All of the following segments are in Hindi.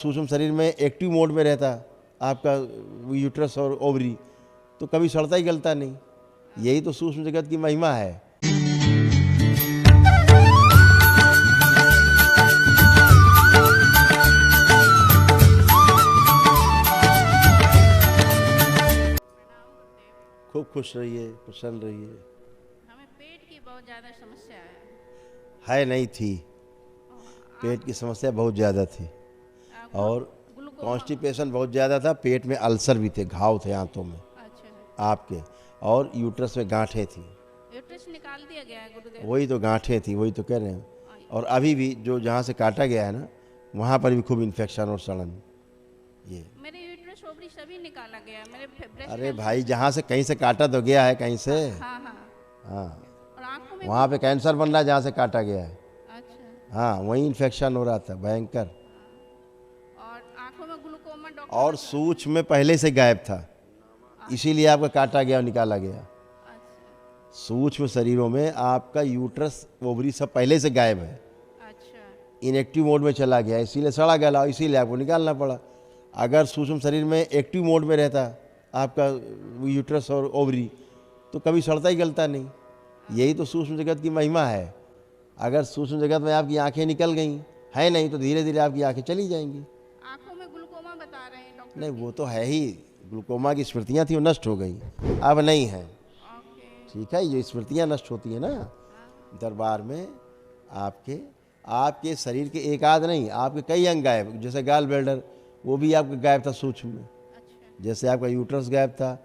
सूक्ष्म शरीर में एक्टिव मोड में रहता आपका यूट्रस और ओवरी, तो कभी सड़ता ही गलता नहीं। यही तो सूक्ष्म जगत की महिमा है। खूब खुश रहिए, प्रसन्न रहिए। हमें पेट की बहुत ज़्यादा समस्या है नहीं थी, पेट की समस्या बहुत ज़्यादा थी और कॉन्स्टिपेशन बहुत ज़्यादा था। पेट में अल्सर भी थे, घाव थे आंतों में अच्छा आपके, और यूट्रस में गांठें थी। यूट्रस निकाल दिया गया है गुरुदेव। वही तो गांठें थी, वही तो कह रहे हैं। और अभी भी जो जहाँ से काटा गया है ना, वहाँ पर भी खूब इन्फेक्शन और सड़न। ये मेरे यूट्रस ओवरी सभी निकाला गया, मेरे ब्रेस्ट अरे भाई, जहाँ से कहीं से काटा तो गया है, कहीं से। हाँ हाँ। हाँ, और आंखों में वहाँ पे कैंसर बन रहा है जहाँ से काटा गया है। अच्छा। हाँ, वहीं इन्फेक्शन हो रहा था भयंकर। और आंखों में ग्लूकोमा डॉक्टर और सूक्ष्म में पहले से गायब था, इसीलिए आपका काटा गया और निकाला गया। अच्छा सूक्ष्म शरीरों में आपका यूट्रस ओवरी सब पहले से गायब है, अच्छा इनएक्टिव मोड में चला गया, इसीलिए सड़ा गला, इसीलिए आपको निकालना पड़ा। अगर सूक्ष्म शरीर में एक्टिव मोड में रहता आपका यूट्रस और ओवरी, तो कभी सड़ता ही गलता नहीं। यही तो सूक्ष्म जगत की महिमा है। अगर सूक्ष्म जगत में आपकी आंखें निकल गई है नहीं, तो धीरे धीरे आपकी आंखें चली जाएंगी। आंखों में ग्लूकोमा बता रहे हैं डॉक्टर। नहीं, वो तो है ही, ग्लूकोमा की स्मृतियाँ थी, वो नष्ट हो गई, अब नहीं है। ओके। ठीक है, ये स्मृतियाँ नष्ट होती हैं ना दरबार में। आपके शरीर के एक आध नहीं, आपके कई अंग गायब, जैसे गाल ब्लैडर, वो भी आपका गायब था सूक्ष्म में। अच्छा जैसे आपका यूट्रस गायब था,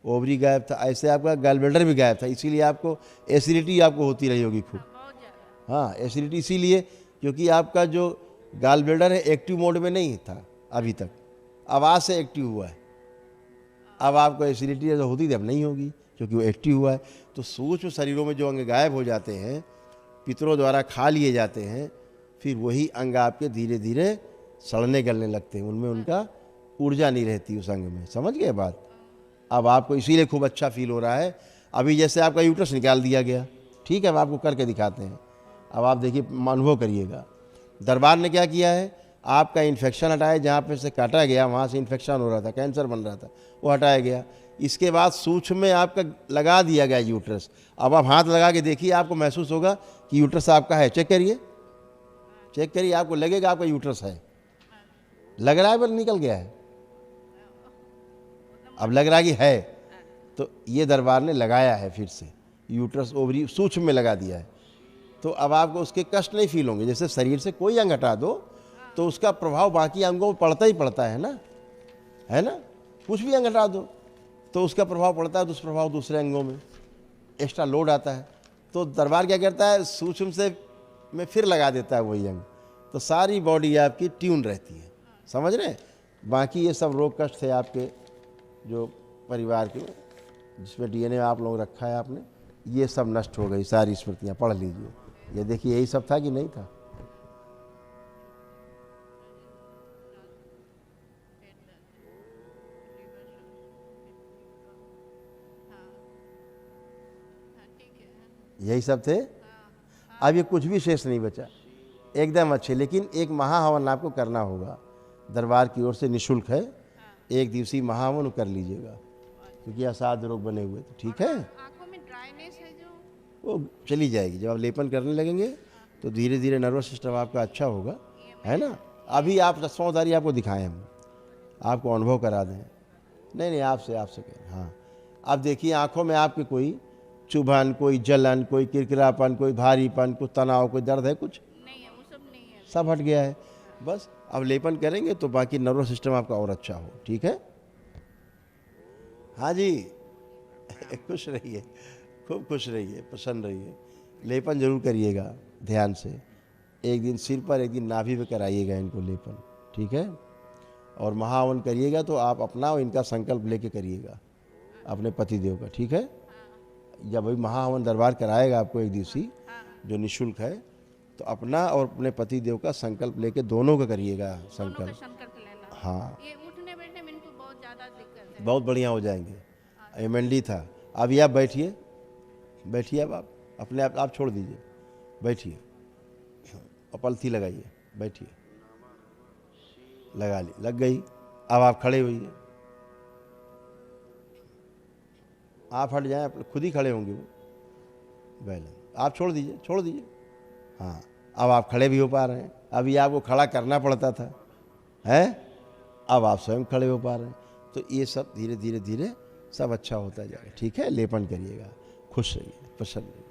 ओवरी गायब था, ऐसे आपका गाल ब्लैडर भी गायब था। इसीलिए आपको एसिडिटी आपको होती रही होगी खूब। बहुत ज़्यादा। हाँ, एसिडिटी इसीलिए क्योंकि आपका जो गाल ब्लैडर है एक्टिव मोड में नहीं था अभी तक, अब आज से एक्टिव हुआ है। अब आपको एसिडिटी जो होती थी अब नहीं होगी, क्योंकि वो एक्टिव हुआ है। तो सूक्ष्म शरीरों में जो अंग गायब हो जाते हैं, पितरों द्वारा खा लिए जाते हैं, फिर वही अंग आपके धीरे धीरे सड़ने गलने लगते हैं, उनमें उनका ऊर्जा नहीं रहती उस अंग में। समझ गए बात? अब आपको इसीलिए खूब अच्छा फील हो रहा है। अभी जैसे आपका यूट्रस निकाल दिया गया, ठीक है, अब आपको करके दिखाते हैं। अब आप देखिए, अनुभव करिएगा। दरबार ने क्या किया है, आपका इन्फेक्शन हटाया, जहाँ पे से काटा गया वहाँ से इन्फेक्शन हो रहा था, कैंसर बन रहा था, वो हटाया गया। इसके बाद सूक्ष्म में आपका लगा दिया गया यूट्रस। अब आप हाथ लगा के देखिए, आपको महसूस होगा कि यूट्रस आपका है। चेक करिए, चेक करिए, आपको लगेगा आपका यूट्रस है। लग रहा है पर निकल गया है, अब लग रहा है कि है। तो ये दरबार ने लगाया है, फिर से यूट्रस ओवरी सूक्ष्म में लगा दिया है। तो अब आपको उसके कष्ट नहीं फील होंगे। जैसे शरीर से कोई अंग हटा दो तो उसका प्रभाव बाकी अंगों में पड़ता ही पड़ता है ना, है ना। कुछ भी अंग हटा दो तो उसका प्रभाव पड़ता है, दुष्प्रभाव दूसरे अंगों में, एक्स्ट्रा लोड आता है। तो दरबार क्या करता है, सूक्ष्म से में फिर लगा देता है वही अंग, तो सारी बॉडी आपकी ट्यून रहती है। समझ रहे हैं? बाकी ये सब रोग कष्ट थे आपके जो परिवार के, जिसमें डीएनए आप लोग रखा है आपने, ये सब नष्ट हो गई, सारी स्मृतियाँ पढ़ लीजिए। ये देखिए, यही सब था कि नहीं था? यही सब थे। अब ये कुछ भी शेष नहीं बचा, एकदम अच्छे। लेकिन एक महाहवन आपको करना होगा, दरबार की ओर से निःशुल्क है। एक दिवसीय महाहवन कर लीजिएगा, क्योंकि असाध्य रोग बने हुए। तो ठीक है, आंखों में ड्राइनेस है जो वो चली जाएगी। जब आप लेपन करने लगेंगे तो धीरे धीरे नर्वस सिस्टम आपका अच्छा होगा, है ना। अभी आप रस्मोदारी आपको दिखाएं, हम आपको अनुभव करा दें। नहीं नहीं, आपसे कह रहे हैं। हाँ, अब देखिए, आँखों में आपके कोई चुभन, कोई जलन, कोई किरकिरापन, कोई भारीपन, कुछ तनाव, कोई दर्द है? कुछ नहीं है, वो सब नहीं है। सब हट गया है। बस अब लेपन करेंगे तो बाकी नर्वस सिस्टम आपका और अच्छा हो। ठीक है, हाँ जी। खुश रहिए, खूब खुश रहिए, प्रसन्न रहिए। लेपन जरूर करिएगा ध्यान से। एक दिन सिर पर, एक दिन नाभि पे कराइएगा इनको लेपन, ठीक है। और महाहवन करिएगा तो आप अपना और इनका संकल्प लेके करिएगा, अपने पतिदेव का, ठीक है। जब अभी महाहवन दरबार कराएगा आपको एक दिवसीय, जो निःशुल्क है, तो अपना और अपने पतिदेव का संकल्प लेके दोनों का करिएगा संकल्प। संकल्प लेना। हाँ, ये उठने बैठने में इनको बहुत ज़्यादा दिक्कत है। बहुत बढ़िया हो जाएंगे। एमएनडी था। अभी आप बैठिए, बैठिए, अब आप अपने आप छोड़ दीजिए, बैठिए और पलथी लगाइए, बैठिए। लगा ली, लग गई। अब आप खड़े होइए, आप हट जाएं, आप खुद ही खड़े होंगे वो बैलेंस, आप छोड़ दीजिए, छोड़ दीजिए। हाँ, अब आप खड़े भी हो पा रहे हैं। अभी आपको खड़ा करना पड़ता था, है, अब आप स्वयं खड़े हो पा रहे हैं। तो ये सब धीरे धीरे धीरे सब अच्छा होता जाएगा। ठीक है, लेपन करिएगा, खुश रहिए, प्रसन्न रहिए।